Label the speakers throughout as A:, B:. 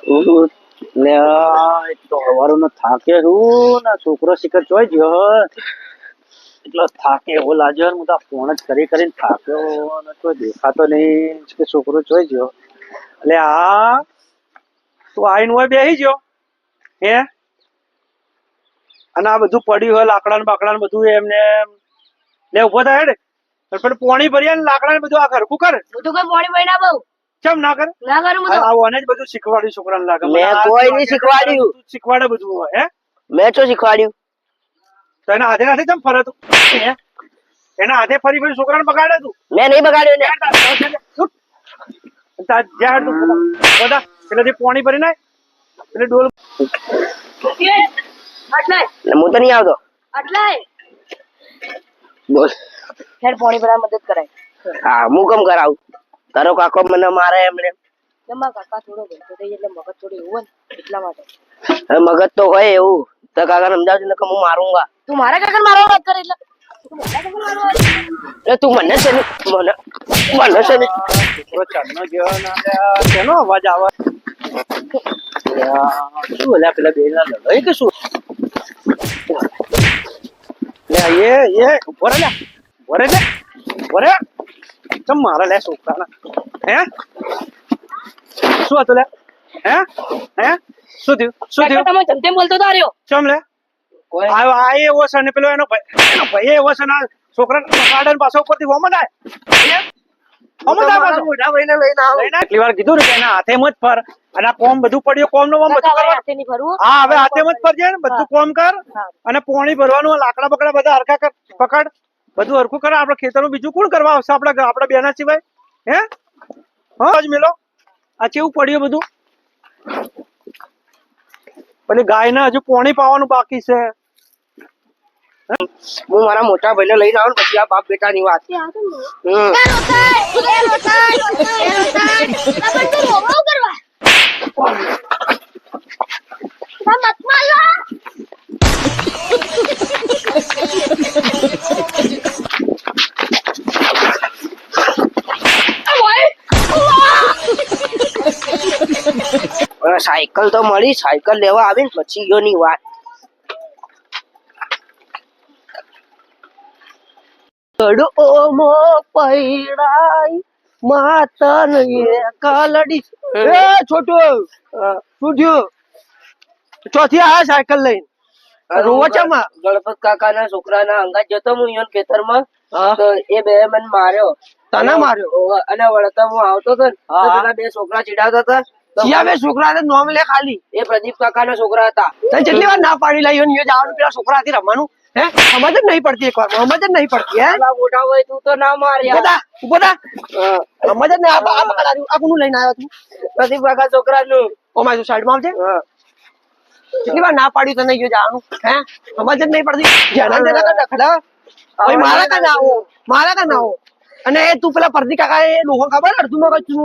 A: લે તો હવારો નો થાકે હું ને છોકરો શિખર જોઈ ગયો એટલો થાકે એવો લાગ્યો હું તો ફોન જ કરીને થાક્યો ને કોઈ દેખાતો નહીં કે છોકરો જોઈ ગયો એટલે આ તું આઈને હોય બેસી ગયો હે અને આ બધું પડ્યું હોય લાકડા ને બાકડા ને બધું એમને લે ઉભો થાય ને પણ પોણી ભર્યા ને લાકડા ને બધું આ ઘરકું કરે
B: બધું કઈ પોણી ભરી ના બહુ
A: કેમ ના કરે
B: ના કરું બધું
A: આવું જ બધું શીખવાડ્યું છોકરાને લાગે
C: મેં કોઈ નહીં શીખવાડ્યું.
A: શીખવાડે બધું હોય હે
C: મેં શું શીખવાડ્યું?
A: તો એના હાથે હાથે કેમ ફરે તું હે? એના હાથે ફરી ફરી છોકરાને બગાડે તું
C: મેં નહીં બગાડ્યું ને.
A: જ્યાં તું બધા પેલાથી પોણી ભરી નાય એટલે ડોલ
B: આટલાય
C: એટલે હું તો નહીં આવતો.
B: આટલાય
C: બોલ.
B: હેડ પોણી ભરા મદદ કરાય
C: હા હું કેમ કરાવું? તારો કાકો મને મારે એમને.
B: જમા કાકા થોડો ભરતો થઈ એટલે મગજ થોડું એવું હોય ને એટલા માટે
C: હવે મગજ તો હોય એવું તો કાકા સમજાવજો ને કે હું મારુંગા.
B: તું મારા કાકા મારવા વાત કરે એટલે તું મારા કાકા મારવા વાત કરે?
C: એટલે તું મને છે ને મને છે ને
A: ચાંદનો જેવો ના કેનો અવાજ આવે શું ઓલા પેલા બે ના લડાઈ કે શું લે એ ઉભો રે ચમ મારા લે છોકરાના હે શું હતું લે હે શું થયું
B: તમે જમતેમ બોલતો તો આર્યો
A: ચમ લે આ એવો છે ને પેલો એનો ભાઈ એવો છે ને છોકરાને ગાર્ડન પાછો ઉપરથી વમન આય
C: મોટા ભાઈને લઈને આવો.
A: એટલી વાર કીધું ને કે એના હાથે જ ફર અને આ કોમ બધું પડ્યું કોમ નું બધું કરવા
B: હાથે નહીં ફરવું
A: હા હવે હાથે જ ફરજે ને બધું કોમ કર અને પોણી ભરવાનું લાકડા બકડા બધા હરખા કર પકડ બધું હરખું કરે આપડે ખેતરનું બીજું કોણ કરવા આવશે આપડા બેના સિવાય હે હા જ મેલો આ કેવું પડ્યું બધું પેલી ગાય ને હજુ પોણી પાવાનું બાકી છે
C: હું મારા મોટા ભાઈને લઈને આવું પછી આ બાપ બેટા ની વાત. સાયકલ તો મળી, સાયકલ લેવા આવી ને પછી ગયો ની વાત. ઓમો પૈડાઈ માતન કલડી એ છોટુ શું થયું? ચોથી આ સાયકલ લઈને રોવા ચમા ગણપત કાકા ના છોકરા ના અંગાત જતો હું ઈયોન ખેતરમાં તો એ બે મને માર્યો. તને માર્યો? અને વળતા હું આવતો હતો ને તો પેલા બે છોકરા ચીડાવતા હતા. બે છોકરા નોમ લે ખાલી એ પ્રદીપ કાકા ના છોકરા હતા. કેટલી વાર ના પાડી લાવી જવાનું પેલા છોકરા હતી રમવાનું હે સમજ જ નહીં પડતી એક વાર સમજ જ નહીં પડતી હે મોટા હોય તું તો ના માર્યા ઉભો થા સમજ જ નહીં આ કોનું લઈને આવ્યો તું? પ્રદીપ કાકા છોકરા નું ઓમાય તું સાઈડ માં આવજે. કેટલી વાર ના પાડ્યું તને ગયો જવાનું હે સમજ જ નહીં પડતી જેના જેના કા દખડા ભાઈ મારા કા ના આવો અને તું પેલા પ્રદીપ કાકા એ લોકો ખબર અડધું માં કઈ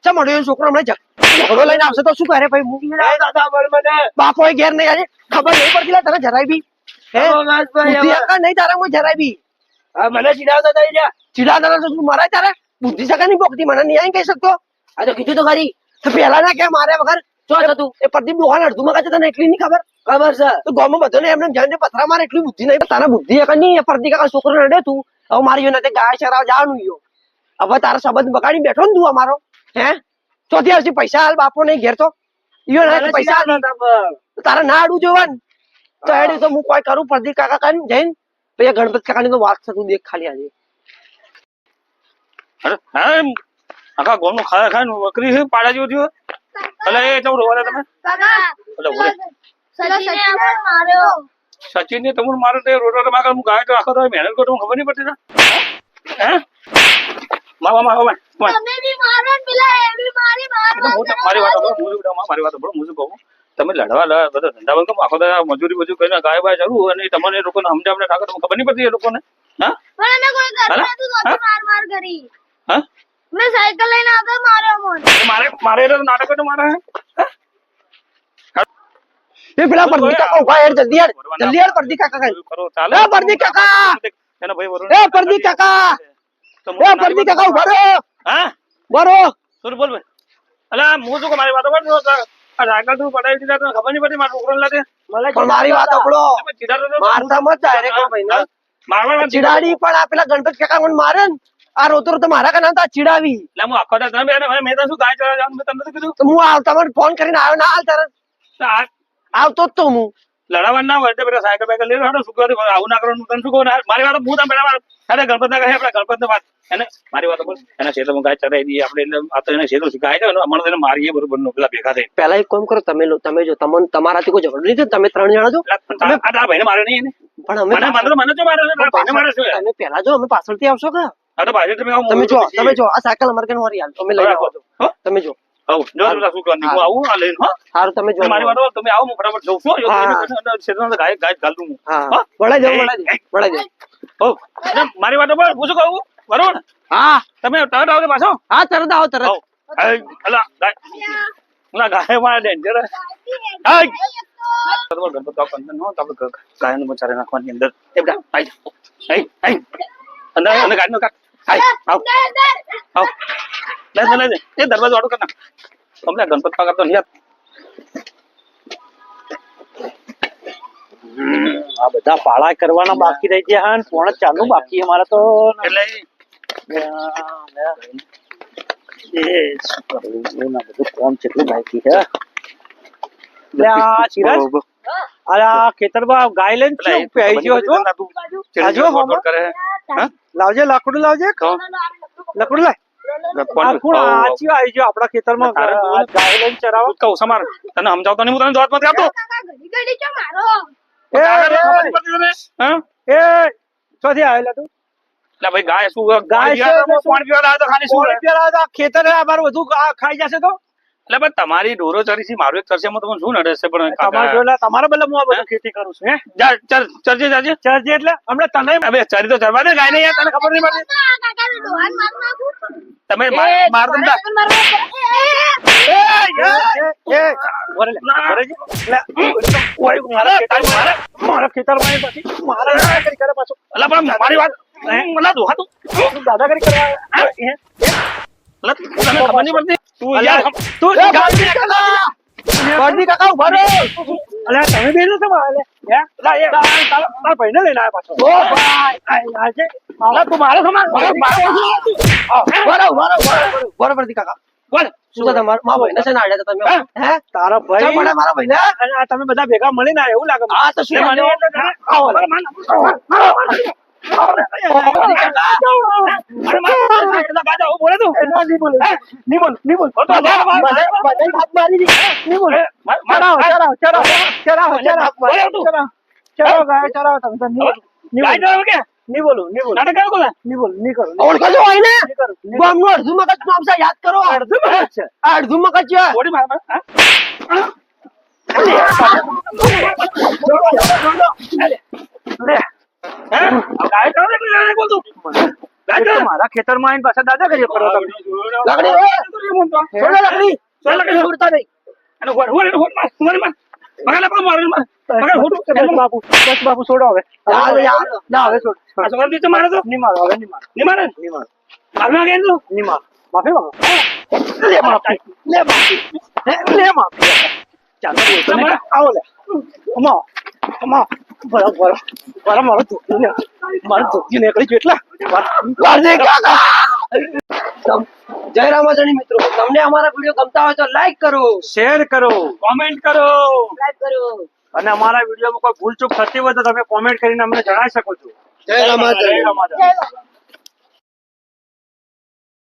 C: ચમ અડ્યો છોકરો હમણાં ઝઘડો લઈને આવશે તો શું કરે ભાઈ બાપો ઘેર નહીં આજે ખબર નહીં પડતી તને જરાય બી નહીં તારા જરાય બી મને ચીડાવતા મારા તારા બુદ્ધિ સકા નહીં પોકતી મને નહીં કહી શકતો. આ તો કીધું તો ખરી પેલા ના કે મારે વગર શું થતું એ પ્રદીપ ડોહાને અડધું માં તને એટલી નહીં ખબર છે તો ગામમાં બધો ને એમને જાણે પથરા મારે એટલી બુદ્ધિ નહીં તારા બુદ્ધિ નહીં પ્રદીપ કાકા છોકરો નડે તું હવે મારી નાતે ગાય ચરાવ જવાનું યો હવે તારા સંબંધ બગાડી બેઠો ને તું અમારો હે ચોથી આવશે પૈસા હાલ બાપો નહીં ઘેર તો પૈસા તારા ના આડું જોવાનું તો એડી તો હું કોઈ કરું પ્રદીપ કાકા કરીને જઈને પછી ગણપત કાકા ની તો વાત થતું દેખ ખાલી આજે
A: આખા ગોમ નું ખાય ખાય બકરી છે પાડા જેવું થયું એટલે એ તો રોવા તમે સચિન ને તમને મારો તો રોટો માગર હું ગાય તો આખો તો મહેનત કરું ખબર નહીં પડતી ને હે મારી વાત હું કહું તમે લડવા બધા ધંધા બંધ આખો મજૂરી બધું કરીને ગાય બાય ચાલુ અને તમને લોકોને સમજાવને ઠાકર ખબર નહીં પડતી એ લોકોને મારે નાટક મારે
C: પેલા પ્રદીપ કાકા ઉભા યાર જલ્દી યાર પ્રદીપ કાકા ચાલે પ્રદીપ કાકા
A: એનો ભાઈ
C: પ્રદીપ કાકા પ્રદીપ કાકા ઉભા રહો હા બરો
A: બોલ ભાઈ અલા હું શું મારી વાત આ સાયકલ તું પડાવી દીધા તને ખબર નહીં પડતી મારા છોકરાને લાગે
C: પણ મારી વાત સાંભળો મારતા મત ડાયરેક્ટ ભાઈ ને
A: મારવા
C: ચીડાડી પણ આ પેલા ગણપત કાકા મને મારે ને આ રોતો રોતો મારા કના તા ચીડાવી
A: એટલે હું આખો દાડો તમે મેં તો શું ગાય ચરાવવા જવાનું મેં તમને તો કીધું
C: તો હું આવતા મને ફોન કરીને આવ્યો ના હાલ તારે આવતો જ તો હું
A: લડાવવા ના હોય એટલે પેલા સાયકલ બાયકલ લઈ લો શું કર્યું આવું ના કરવાનું તને શું કહું મારી વાત હું તમે પેલા અરે ગણપત ના કહે આપડે ગણપત ને વાત એને મારી વાત બોલ એના ક્ષેત્રમાં ગાય ચરાવી દઈએ આપણે એટલે આ તો એને ક્ષેત્ર ગાય છે અમારે તેને મારીએ બરોબર નો પેલા ભેગા થઈ
C: પેલા એક કામ કરો તમે જો તમને તમારાથી કોઈ ઝઘડો નહીં થયો તમે 3 જણા છો
A: આ ભાઈને મારે નહીં એને
C: પણ અમે
A: મને જો મારે ભાઈને મારે શું
C: તમે પેલા જો અમે પાછળથી આવશો કે
A: આ તો ભાઈ તમે
C: તમે જો આ સાયકલ અમારે કને મારી હાલ અમે લઈ આવો તમે જો
A: જો શું કરવાનું હું આવું આ લઈને
C: સારું તમે જો
A: મારી વાત તમે આવો હું ફટાફટ જઉં છું ક્ષેત્રમાં ગાય ગાય ઘાલ દઉં
C: હા વળાઈ જાવ
A: મારી વાત પર હું શું કહું બરોબર
C: હા
A: તમે તરત આવજો પાછો
C: હા તરત આવો તરત
A: ગાય માં ડેન્જર ગાય નું બચારે નાખવાની અંદર અંદર ગાડી નો કાઢ આવ લે એ દરવાજો વાળું કર નાખ તમને ગણપત પાકા તો નહીં આ બધા પાળા કરવાના બાકી રહી ગયા હા પોણ ચાલુ બાકી અમારે તો એટલે બધું કોમ કેટલું બાકી છે અરે ખેતરમાં ગાય લઈને લાવજે લાકડું લાવજે લકડું લાય આપડા ખેતરમાં ગાય લઈને ચરાવો કહું સમાર તને સમજાવતો નહીં હું તને જવાબ નથી આપતો ક્યાંથી આવેલા તું એટલે ભાઈ ગાય શું ગાય પાણી પીવા ખેતર અમારું બધું ખાઈ જશે તો એટલે ભાઈ તમારી ઢોરો ચરી છે મારું એક ચરશે તમને શું નડે છે પણ તમારા બદલે હું આ બધું ખેતી કરું છું હે ચરજે એટલે હમણાં તને હવે ચરી તો ચરવા દે ગાય ને તને ખબર નહીં પડતી તમે માર દંડા મારા ખેતરમાં પછી મારા કરે પાછો એટલે પણ મારી વાત દાદાગીરી કરવા ખબર નહીં પડતી તમે બે નો ભાઈને લઈને આવ્યા પાછો તું મારો સમાન
C: બરોબર કાકા બોલ શું તમારા મા ભાઈ છે નાડ્યા તમે હે તારા ભાઈ મારા ભાઈ અને તમે બધા ભેગા મળીને આવ્યા એવું લાગે હા તો શું યાદ કરો અડધું મગજ મારા ખેતર માં પાછા દાદા કરીએ કરો બાપુ છોડો હવે મારે તો નહીં મારો હવે નહીં મારે માફી ચાલો આવો લે મારો ધોતી નીકળી ગયું એટલે જય રામાજણી મિત્રો તમને અમારા વિડીયો ગમતા હોય તો લાઈક કરો શેર કરો કોમેન્ટ કરો અને અમારા વિડીયોમાં કોઈ ભૂલ ચૂક થતી હોય તો તમે કોમેન્ટ કરીને અમને જણાવી શકો છો જય રામાજણી.